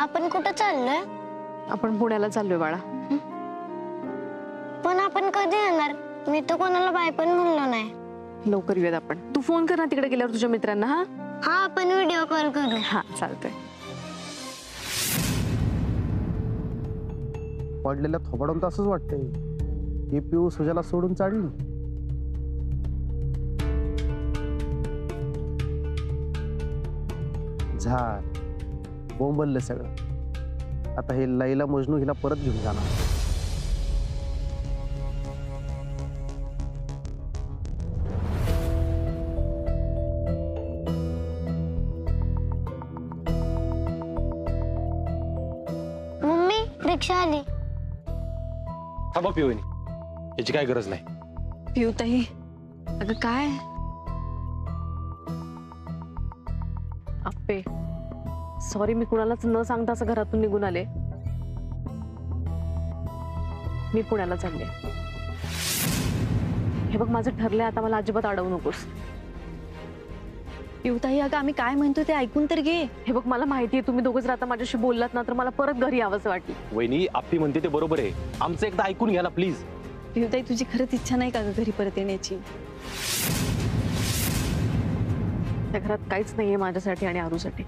आपण कुठं चाललोय? आपण पुण्याला चाललोय बाळा. पण आपण कधी येणार? मी तर कोणाला बाय पण म्हणलो नाही. लवकर येऊयात आपण. तू फोन कर ना तिकडे गेल्यावर तुझ्या मित्रांना. हा हा, आपण व्हिडिओ कॉल करू. हा चालतंय. पडलेल्या थोबाडून तर असंच वाटतंय ही पिऊ सुजाला सोडून चालली. झाड बोंबललं सगळं. आता हे लैला मजनू हिला परत घेऊन जाणार. मम्मी, रिक्षा आली. थांबा पिवणी, याची काय गरज नाही. पिऊताई, अगं काय आप्पे, सॉरी मी कुणालाच न सांगता असं घरातून निघून आले. मी पुण्याला चालले. हे बघ माझं ठरलंय, आता मला अजिबात अडवू नकोस. पिऊताई, अगं आम्ही काय म्हणतो ते ऐकून तर घे. हे बघ मला माहितीये तुम्ही दोघं जर आता माझ्याशी बोललात ना तर मला परत घरी यावंच वाटलं. वहिनी, आप्पी म्हणते ते बरोबर आहे. आमचं एकदा ऐकून घ्या ना प्लीज. पिऊताई, तुझी खरंच इच्छा नाही का गं घरी परत येण्याची? त्या घरात काहीच नाहीये माझ्यासाठी आणि आरूसाठी.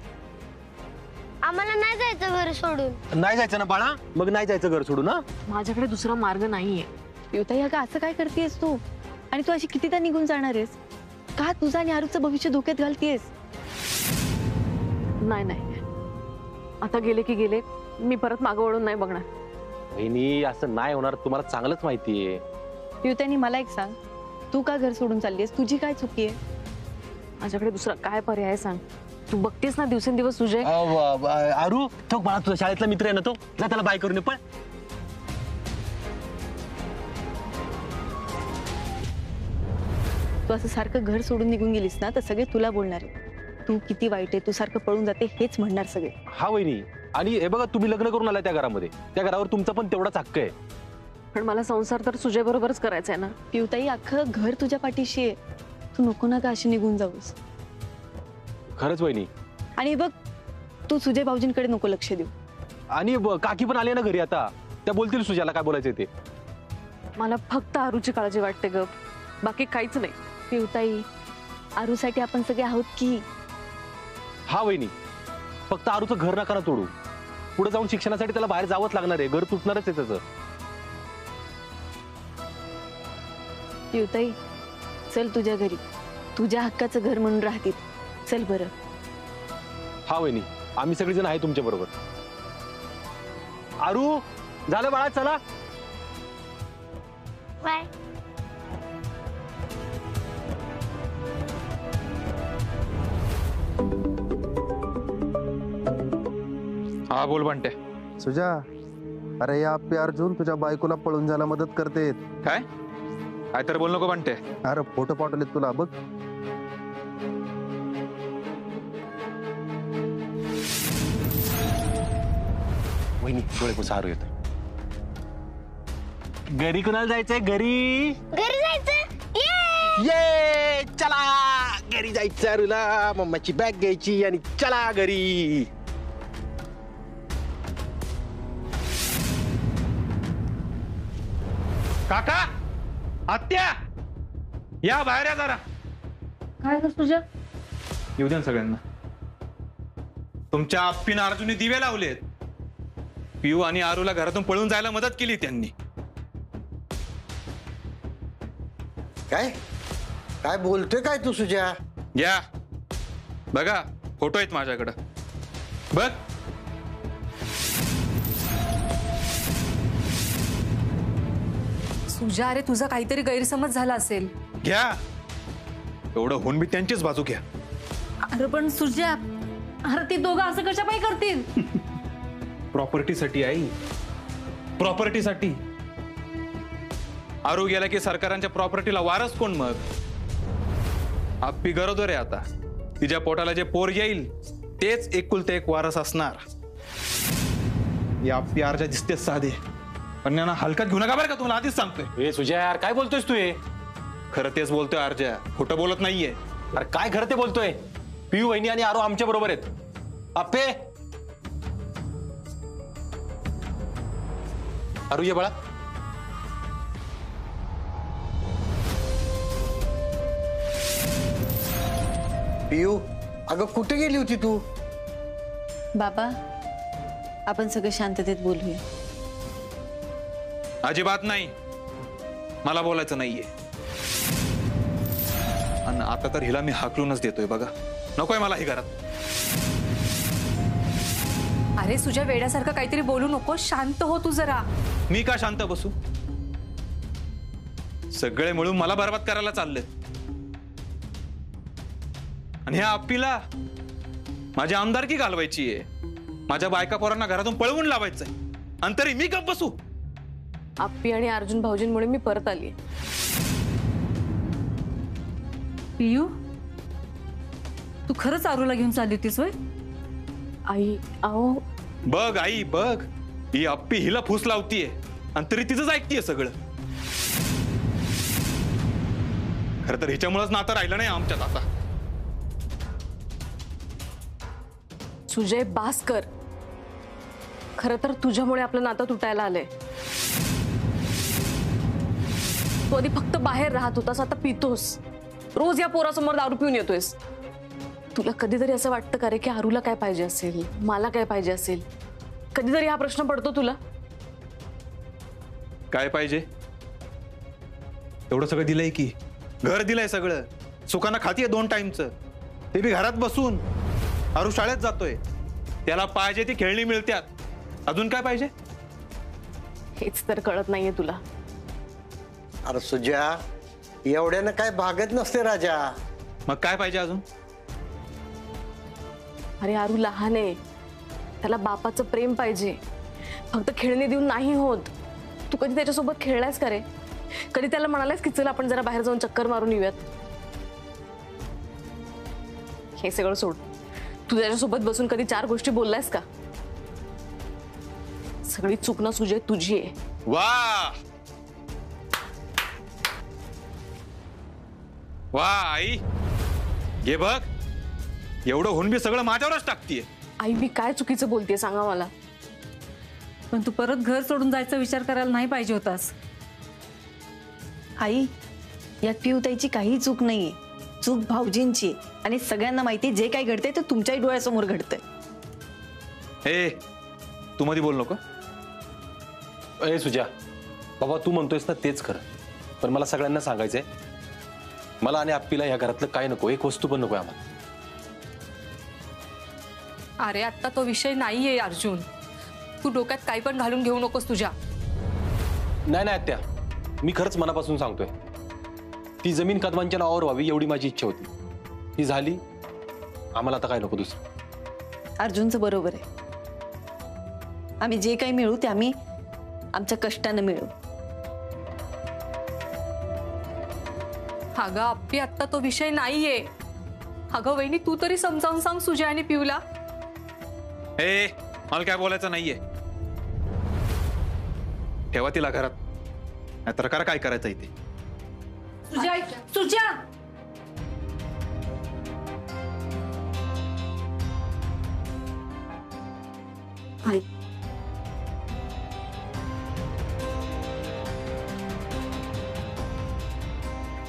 आम्हाला नाही जायचं घर सोडून. नाही जायचं ना बाळा, मग नाही जायचं घर सोडून. ना माझ्याकडे दुसरा मार्ग नाहीये. पिऊताई, अगं असं काय करतेस तू? आणि तू अशी कितीदा निघून जाणार आहेस? का तुझं आणि आरूचं भविष्य धोक्यात घालतेस? नाही नाही, आता गेले की गेले. मी परत मागं वळून नाही बघणार. वहिनी, असं नाही होणार, तुम्हाला चांगलंच माहितीये. पिऊताई, मला एक सांग, तू का घर सोडून चाललीस? तुझी काय चुकी आहे? माझ्याकडे दुसरा काय पर्याय सांग. तू बघतेस ना दिवसेंदिवस तुझे. आरू, तो बाळा तुझा शाळेतला मित्र आहे ना, तो जा त्याला बाय करून ये. पण तू असं सारखं घर सोडून निघून गेलीस ना तर सगळे तुला बोलणार आहे. तू किती वाईट आहे, तू सारखं पळून जाते हेच म्हणणार सगळे. हा वहिनी, आणि हे बघा तुम्ही लग्न करून आलाय त्या घरामध्ये, त्या घरावर तुमचा पण तेवढाच हक्क आहे. पण मला संसार तर सुजय बरोबरच करायचा आहे ना. पिऊताई, अख्खं घर तुझ्या पाठीशी आहे. तू नको ना का अशी निघून जाऊस. खरंच वहिनी. आणि बघ, तू सुजय भाऊजींकडे नको लक्ष देऊ. आणि काकी पण आले ना घरी, आता त्या बोलतील सुजाला काय बोलायचं ते. मला फक्त आरूची काळजी वाटते ग, बाकी काहीच नाही. पिऊताई, आरूसाठी आपण सगळे आहोत की. हा वहिनी, फक्त आरूचं घर नका ना तोडू. पुढे जाऊन शिक्षणासाठी त्याला बाहेर जावंच लागणार आहे, घर तुटणारच आहे त्याचं. पिऊताई, चल तुझ्या घरी, तुझ्या हक्काचं घर म्हणून राहतील. चल बरं. हा वहिनी, आम्ही सगळेजण आहे तुमच्या बरोबर. आरू, झालं बाळा, चला बाय. हा बोल बंटे. सुजा, अरे या आप्पी अर्जुन तुझ्या बायकोला पळून जायला मदत करते. काय काय तर बोल नको बंटे. अरे फोटो पाठवलेत तुला, बघ. वहिनी, डोळे पुसा. आरू येत. घरी कुणाला जायचंय? घरी घरी जायचं. ये चला घरी जायचं. आरूला मम्माची बॅग घ्यायची आणि चला घरी. काका, आत्या, या बाहेर या जरा. काय ग सुजय? येऊ द्या ना सगळ्यांना. तुमच्या आप्पीनं अर्जुनी दिवे लावलेत. पिऊ आणि आरूला घरातून पळून जायला मदत केली त्यांनी. काय काय बोलतोय काय तू सुजा? घ्या बघा, फोटो आहेत माझ्याकडं. बघ. सुजा, अरे तुझा काहीतरी गैरसमज झाला असेल. घ्या, एवढं होऊन मी त्यांचीच बाजू घ्या. अरे पण सुजा, अरे ते दोघं असं कशा पाय करतील? प्रॉपर्टीसाठी आई, प्रॉपर्टीसाठी. आरू गेला की सरकारांच्या प्रॉपर्टीला वारस कोण मग? आप्पी गरोदर आहे आता. तिच्या पोटाला जे पोर येईल तेच एकुलते एक वारस असणार. या आप्पी आरच्या दिसते साधे, पण यांना हलक्यात घेऊ नका बरं का, तुम्हाला आधीच सांगतोय. ए सुजय, यार काय बोलतोयस तू? हे खरं तेच बोलतोय आरच्या, खोटं बोलत नाहीये. अरे काय खरं ते बोलतोय? पिऊ वहिनी आणि आरू आमच्या बरोबर आहेत. आप्पे, अरू ये बाळा. पियू, अगं कुठे गेली होती तू? बाबा, आपण सगळं शांततेत बोलूया. अजिबात नाही, मला बोलायचं नाहीये. आणि आता तर हिला मी हाकलूनच देतोय बघा. नकोय मला ही घरात. अरे सुजा, वेड्यासारखं काहीतरी बोलू नको, शांत हो तू जरा. मी का शांत बसू? सगळे मिळून मला बरबाद करायला चालले. आणि ह्या आप्पीला माझी आमदारकी घालवायची आहे. माझ्या बायका पोरांना घरातून पळवून लावायचंय. आणि तरी मी गप्प बसू? आप्पी आणि अर्जुन भाऊजींमुळे मी परत आली. पियू, तू खरंच आरूला घेऊन चालली होतीस होय? आई अहो, बघ आई बघ, ही आप्पी हिला फूस लावतीये आणि तरी तिचंच ऐकतीये सगळं. खरं तर हिच्यामुळेच नातं राहिलं नाही आमच्यात आता. सुजय बास्कर, खरं तर तुझ्यामुळे आपलं नातं तुटायला आलंय. तू आधी फक्त बाहेर राहत होतास, आता पितोस. रोज या पोरासमोर दारू पिऊन येतोयस. तुला कधीतरी असं वाटतं का रे की आरूला काय पाहिजे असेल, मला काय पाहिजे असेल? कधीतरी हा प्रश्न पडतो तुला? काय पाहिजे? एवढं सगळं दिलंय की, घर दिलंय सगळं, सुखानं खातीये 2 टाइमचं, ते बी घरात बसून. आरू शाळेत जातोय, त्याला पाहिजे ती खेळणी मिळतात. अजून काय पाहिजे? हेच तर कळत नाहीये तुला. अरे सुजा, एवढ्यानं काय भागत नसते राजा. मग काय पाहिजे अजून? अरे आरू लहान आहे, त्याला बापाचं प्रेम पाहिजे. फक्त खेळणी देऊन नाही होत. तू कधी त्याच्यासोबत खेळलायस का रे? कधी त्याला म्हणालायस की चल आपण जरा बाहेर जाऊन चक्कर मारून येऊयात? हे सगळं सोड. तू त्याच्यासोबत बसून कधी 4 गोष्टी बोललायस का? सगळी चूक ना सुजय तुझी आहे. वा वा आई, घे बघ, एवढं होऊन बी सगळं माझ्यावरच टाकतीये. आई मी काय चुकीचं बोलतेय सांगा मला. पण तू परत घर सोडून जायचा विचार करायला नाही पाहिजे होतास. आई, यात पिऊताईची काही चूक नाहीये. चूक भाऊजींची. आणि सगळ्यांना माहिती जे काय घडतंय ते तुमच्याही डोळ्यासमोर घडतंय. हे तू मध्ये बोल नको. ए सुजा, बाबा तू म्हणतोयस ना तेच खरं. पण मला सगळ्यांना सांगायचंय, मला आणि आप्पीला या घरातलं काय नको, एक वस्तू पण नको आम्हाला. अरे आता तो विषय नाहीये अर्जुन, तू डोक्यात काही पण घालून घेऊ नकोस तुझ्या. नाही नाही आत्या, मी खरंच मनापासून सांगतोय. ती जमीन कदमांच्या नावावर व्हावी एवढी माझी इच्छा होती. ती झाली. आम्हाला आता काय नको दुसरं. अर्जुनचं बरोबर आहे. आम्ही जे काही मिळू ते आम्ही आमच्या कष्टानं मिळू. अगं आप्पी, आता तो विषय नाहीये. अगं वहिनी, तू तरी समजावून सांग सुजय आणि पिऊला. हे मला काय बोलायचं नाहीये. ठेवा तिला घरात, नाहीतर करा काय करायचं इथे. सुजा, सुजा, आई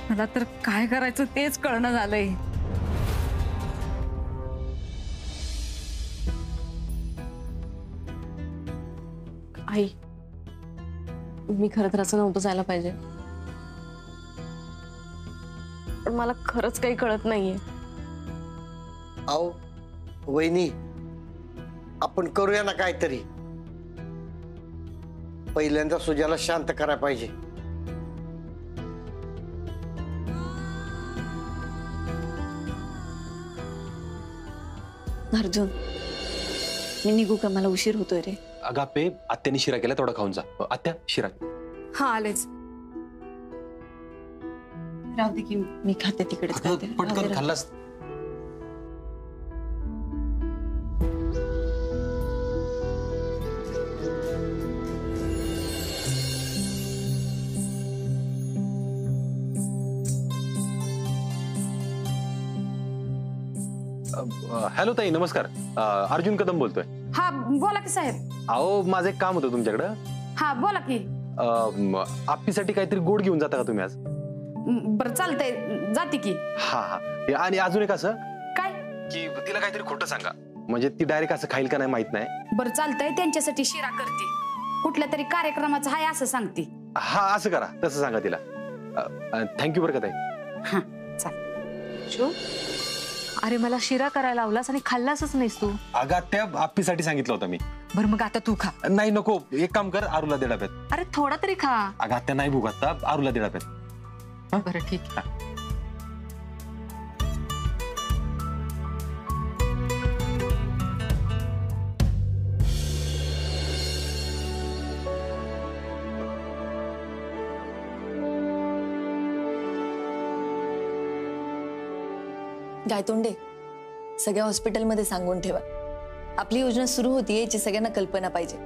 मला तर काय करायचं तेच कळणं झालंय. आई मी खरं तर असं नव्हतं जायला पाहिजे. पण मला खरंच काही कळत नाहीये. आओ वहिनी, आपण करूया ना काहीतरी. पहिल्यांदा सुजाला शांत करायला पाहिजे. अर्जुन, मी निघू का? मला उशीर होतोय रे. अगं आप्पे, आत्याने शिरा केला, तेवढा खाऊन जा. आत्या शिरा. हा आलेच. राहू दे की मी खाते तिकडेच. अगं, खाते. राहू पटकन दे. खाल्लास. हॅलो ताई, नमस्कार. अर्जुन कदम बोलतोय. हा बोला की साहेब. अहो माझं एक काम होतं तुमच्याकडं. हा बोला की. आप्पीसाठी काहीतरी गोड घेऊन जाता का तुम्ही आज? बरं चालतंय, जाते की. हा हा. आणि अजून एक असं काय? की तिला काहीतरी खोटं सांगा, म्हणजे ती डायरेक्ट असं खाईल का नाही माहित नाही. बरं चालतंय, त्यांच्यासाठी शिरा करते. कुठल्या तरी कार्यक्रमाचं हाय असं सांगते. हा असं करा, तसं सांगा तिला. थँक्यू बरं का ताई. हा चाल. शो, अरे मला शिरा करायला लावलास आणि खाल्लासच नाहीस तू. अगं त्या आप्पीसाठी सांगितलं होतं मी. बरं मग आता तू खा. नाही नको, एक काम कर, आरूला दे डब्यात. अरे थोडा तरी खा. अगं त्या नाही भूक आता, आरूला दे डब्यात. बरं ठीक आहे. गायतोंडे, सगळ्या हॉस्पिटलमध्ये सांगून ठेवा, आपली योजना सुरू होतीये याची सगळ्यांना कल्पना पाहिजे.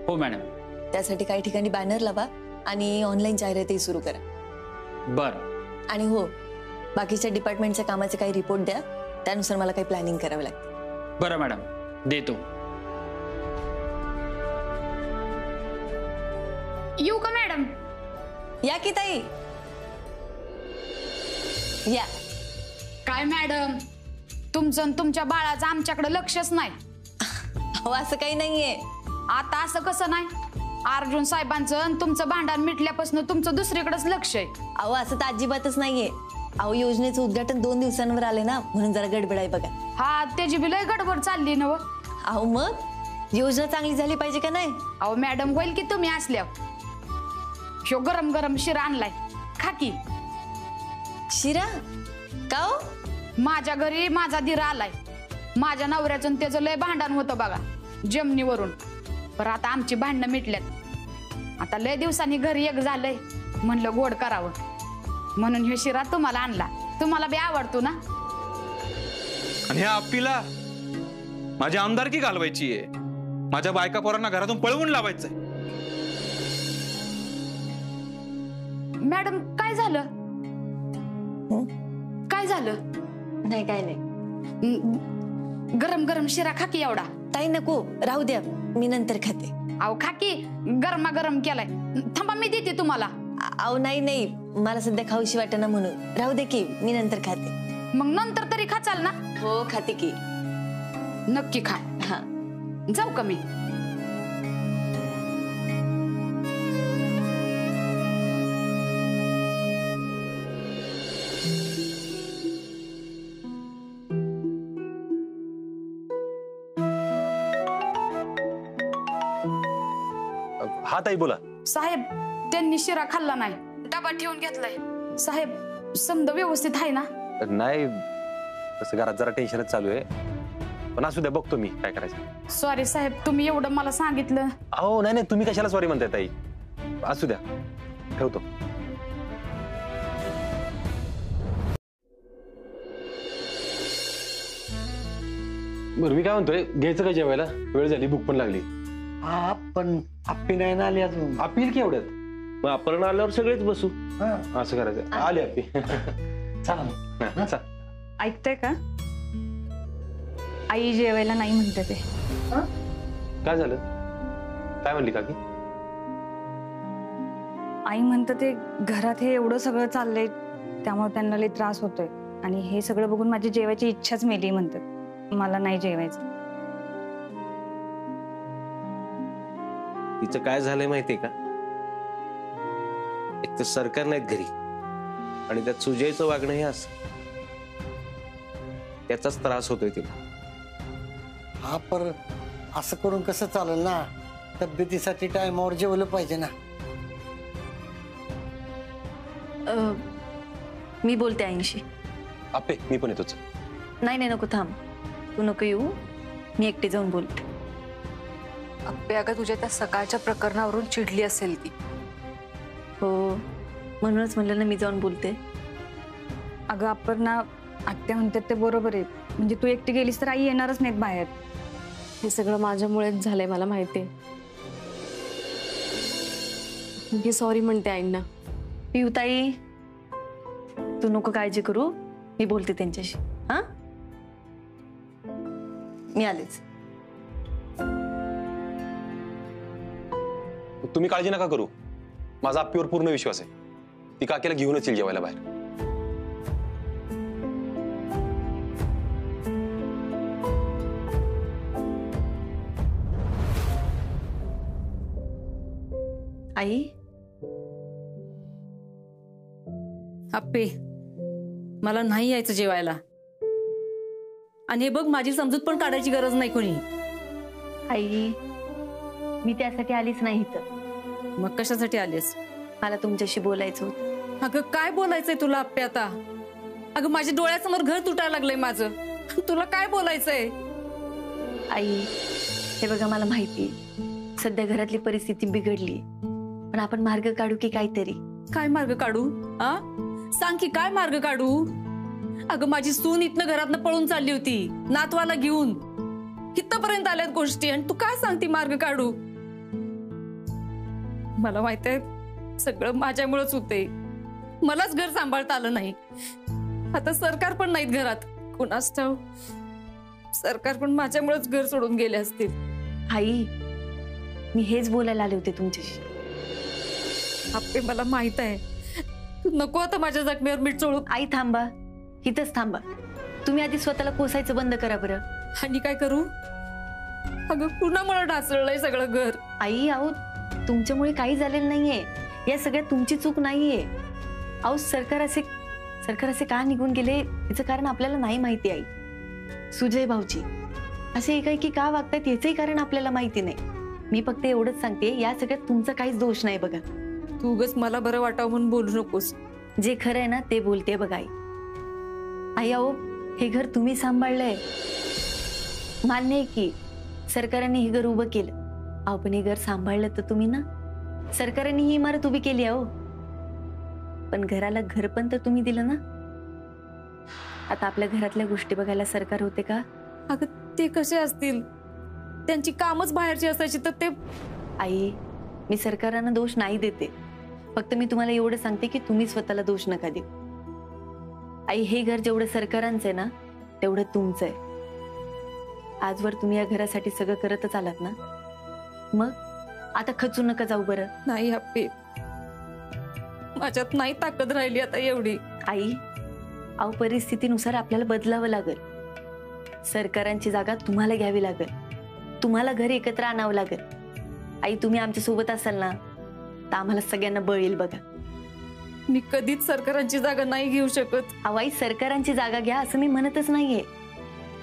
हो मॅडम. त्यासाठी काही ठिकाणी बॅनर लावा आणि ऑनलाईन जाहिरातही सुरू करा. बरं. आणि हो, बाकीच्या डिपार्टमेंटच्या कामाचे काही रिपोर्ट द्या, त्यानुसार मला काही प्लॅनिंग करावं लागतं. बरं मॅडम, देतो. येऊ का मॅडम? या की ताई, या. काय मॅडम, तुमचं आणि तुमच्या बाळाचं आमच्याकडे लक्षच नाही. हो असं काही नाहीये. आता असं कसं नाही? अर्जुन साहेबांचं आणि तुमचं भांडण मिटल्यापासून तुमचं दुसरीकडेच लक्ष आहे. अहो असं तर अजिबातच नाहीये. अहो योजनेचं उद्घाटन 2 दिवसांवर आले ना, म्हणून जरा गडबड आहे बघा. हा त्याची बी लय गडबड चालली ना. अहो मग योजना चांगली झाली पाहिजे का नाही? अहो मॅडम, होईल की तुम्ही असल्यावर. ह्यो गरम गरम शिरा आणलाय, खा की. शिरा का हो? माझ्या घरी माझा दिरा आलाय. माझ्या नवऱ्याचं त्याचं लय भांडण होतं बघा जमिनीवरून. पण आता आमची भांडणं मिटल्यात. आता लय दिवसांनी घरी एक झालंय, म्हणलं गोड करावं, म्हणून हे शिरा तुम्हाला आणला. तुम्हाला बी आवडतो ना? आणि ह्या आप्पीला माझी आमदारकी घालवायची आहे, माझ्या बायका पोरांना घरातून पळवून लावायचंय. मॅडम काय झालं? काय झालं? नाही काय नाही. गरम गरम शिरा खा की एवढा. ताई नको, राहू द्या, मी नंतर खाते. अहो खा की, गरमा गरम केलाय. थांबा मी देते तुम्हाला. अहो नाही नाही, मला सध्या खाऊशी वाटेना म्हणून. राहू दे की, मी नंतर खाते. मग नंतर तरी खाचाल ना? हो खाते की. नक्की खा. हा जाऊ का मी? हा ताई बोला. साहेब, त्यांनी शिरा खाल्ला नाही, डबा ठेवून घेतलाय. साहेब, समजा व्यवस्थित आहे ना? नाही, तसं घरात जरा टेन्शनच चालू आहे, पण असू द्या, बघतो मी काय करायचं. सॉरी साहेब, तुम्ही एवढं मला सांगितलं. अहो नाही नाही, तुम्ही कशाला सॉरी म्हणताय ताई, असू द्या, ठेवतो. बरं मी काय म्हणतोय, घ्यायचं का जेवायला? वेळ झाली, भूक पण लागली. हा पण आप्पी नाही ना आली अजून. अपील की एवढ्यात? मग आपण आल्यावर सगळेच बसू. असं करायचं. आली अपी. चला चल. ऐकते का? आई जेवायला नाही म्हणते ते. काय झालं? काय म्हणली काकी? आई म्हणते ते घरात हे एवढं सगळं चाललंय त्यामुळे त्यांना लई त्रास होतोय आणि हे सगळं बघून माझी जेवायची इच्छाच मेली म्हणतात. मला नाही जेवायचं. तिचं काय झालंय माहितीये का? एक तर सरकार नाहीत घरी आणि त्यात सुजयचं वागणं हे असं, त्याचाच त्रास होतोय तिला. हा पर असं करून कसं चालेल ना? तब्येतीसाठी टायमावर जेवलं पाहिजे ना. मी बोलते आईंशी. आपे मी पण येतोच. नाही नाही नको, थांब, तू नको येऊ, मी एकटी जाऊन बोलते. अप्पे, अगं तुझ्या त्या सकाळच्या प्रकरणावरून चिडली असेल ती. हो म्हणूनच म्हणलं ना, मी जाऊन बोलते. अगं अपर्णा, आत्या म्हणतात ते बरोबर आहे. म्हणजे तू एकटी गेलीस तर आई येणारच नाहीत बाहेर. हे सगळं माझ्यामुळेच झालंय, मला माहितीये. मी सॉरी म्हणते आईंना. पिऊताई, तू नको काळजी करू, मी बोलते त्यांच्याशी. हा, मी आलेच. तुम्ही काळजी नका करू, माझा आप्पीवर पूर्ण विश्वास आहे. ती काकीला घेऊनच येईल जेवायला बाहेर. आई आप्पे, मला नाही यायचं जेवायला. आणि हे बघ, माझी समजूत पण काढायची गरज नाही कोणी. आई मी त्यासाठी आलीच नाही इथं. मग कशासाठी आलीस? मला तुमच्याशी बोलायचं होतं. अगं काय बोलायचंय तुला आप्पे आता? अगं माझ्या डोळ्यासमोर घर तुटायला लागलंय माझं. तुला काय बोलायचंय? आई हे बघा, मला माहिती सध्या घरातली परिस्थिती बिघडली, पण आपण मार्ग काढू की काहीतरी. काय मार्ग काढू? आ सांग की काय मार्ग काढू? अगं माझी सून इथनं घरातनं पळून चालली होती नातवाला घेऊन. इथपर्यंत आल्यात गोष्टी आणि तू काय सांगती मार्ग काढू? मला माहित आहे सगळं माझ्यामुळेच होते. मलाच घर सांभाळता आलं नाही. आता सरकार पण नाहीत घरात. कुणास ठाऊ, सरकार पण माझ्यामुळेच घर सोडून गेले असतील. आई मी हेच बोलायला आले होते तुमच्याशी. आप्पे मला माहित आहे तू नको आता माझ्या जखमेवर मीठ चोळू. आई थांबा, इथंच थांबा. तुम्ही आधी स्वतःला कोसायचं बंद करा बरं. आणि काय करू? अगं पुन्हा मला ढासळलंय सगळं घर. आई अहो तुमच्यामुळे काही झालेलं नाहीये. या सगळ्यात तुमची चूक नाहीये. अहो सरकार असे का निघून गेले याचं कारण आपल्याला नाही माहिती. आई सुजय भाऊजी असे एकाएकी का वागतात याचंही कारण आपल्याला माहिती नाही. मी फक्त एवढंच सांगते, या सगळ्यात तुमचा काहीच दोष नाही बघा. तू उगाच मला बरं वाटावं म्हणून बोलू नकोस. जे खरं आहे ना ते बोलते बघा आई. आई अहो हे घर तुम्ही सांभाळलंय, मान्य आहे की सरकारने हे घर उभं केलं. अहो पण हे घर सांभाळलं तर तुम्ही ना. सरकारने ही इमारत उभी केली अहो, पण घराला घर पण तर तुम्ही दिलं ना. आता आपल्या घरातल्या गोष्टी बघायला सरकार होते का? अगं ते कसे असतील? त्यांची कामच बाहेरची असायची तर ते. आई मी सरकारांना दोष नाही देते, फक्त मी तुम्हाला एवढं सांगते की तुम्ही स्वतःला दोष नका देऊ. आई हे घर जेवढं सरकारांचं आहे ना तेवढं तुमचं आहे. आजवर तुम्ही या घरासाठी सगळं करतच आलात ना, मग आता खचू नका जाऊ बरं. नाही आप्पे, माझ्यात नाही ताकद राहिली आता एवढी. आई अहो परिस्थितीनुसार आपल्याला बदलावं लागेल. सरकारांची जागा तुम्हाला घ्यावी लागेल. तुम्हाला घर एकत्र आणावं लागेल. आई तुम्ही आमच्या सोबत असाल ना तर आम्हाला सगळ्यांना बळ येईल बघा. मी कधीच सरकारांची जागा नाही घेऊ शकत. अहो आई सरकारांची जागा घ्या असं मी म्हणतच नाहीये.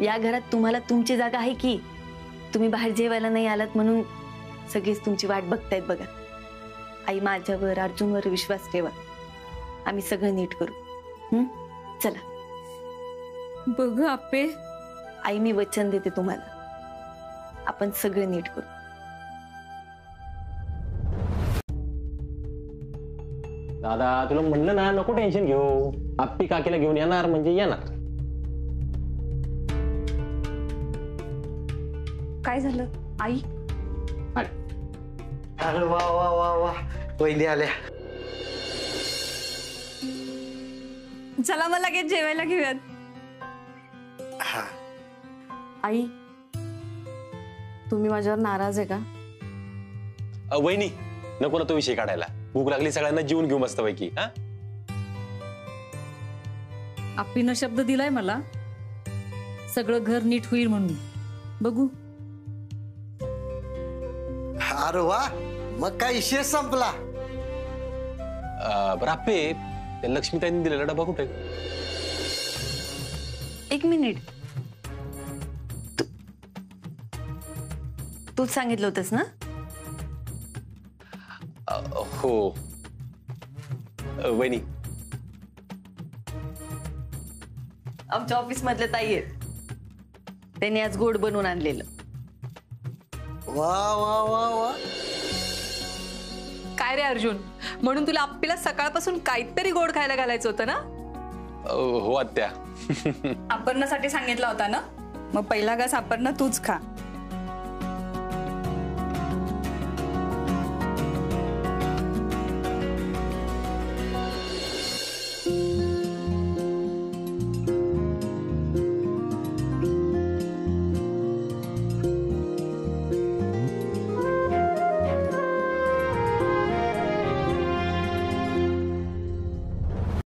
या घरात तुम्हाला तुमची जागा आहे की. तुम्ही बाहेर जेवायला नाही आलात म्हणून सगळीच तुमची वाट बघतायत बघा. आई माझ्यावर अर्जुनवर विश्वास ठेवा. आम्ही सगळं नीट करू. चला बघ आप्पे. आई मी वचन देते तुम्हाला, आपण सगळं नीट करू. दादा तुला म्हणलं ना नको टेन्शन घेऊ. आप्पी काकीला घेऊन येणार म्हणजे येणार. काय झालं आई? अरे वा वा वा वा, वहिनी आल्या. चला मग लगेच जेवायला घेऊयात. हा आई तुम्ही माझ्यावर नाराज आहे का? वहिनी नको ना तो विषय काढायला. भूक लागली सगळ्यांना जेवून घेऊ मस्त पैकी. हा आप्पीनं शब्द दिलाय मला सगळं घर नीट होईल म्हणून. बघू. अरे वा, मग काय विषय संपला. बरं आप्पे, त्या लक्ष्मीताईंनी दिलेला डबा कुठे? एक मिनिट, तूच सांगितलं होतंस ना? हो वहिनी. आमच्या ऑफिस मधले ताई आहेत, त्यांनी आज गोड बनवून आणलेलं. वा वा वा वा. काय रे अर्जुन, म्हणून तुला आप्पीला सकाळपासून काहीतरी गोड खायला घालायचं होतं ना? हो आत्या. अपर्णासाठी सांगितला होता ना, मग पहिला घास अपर्णा तूच खा.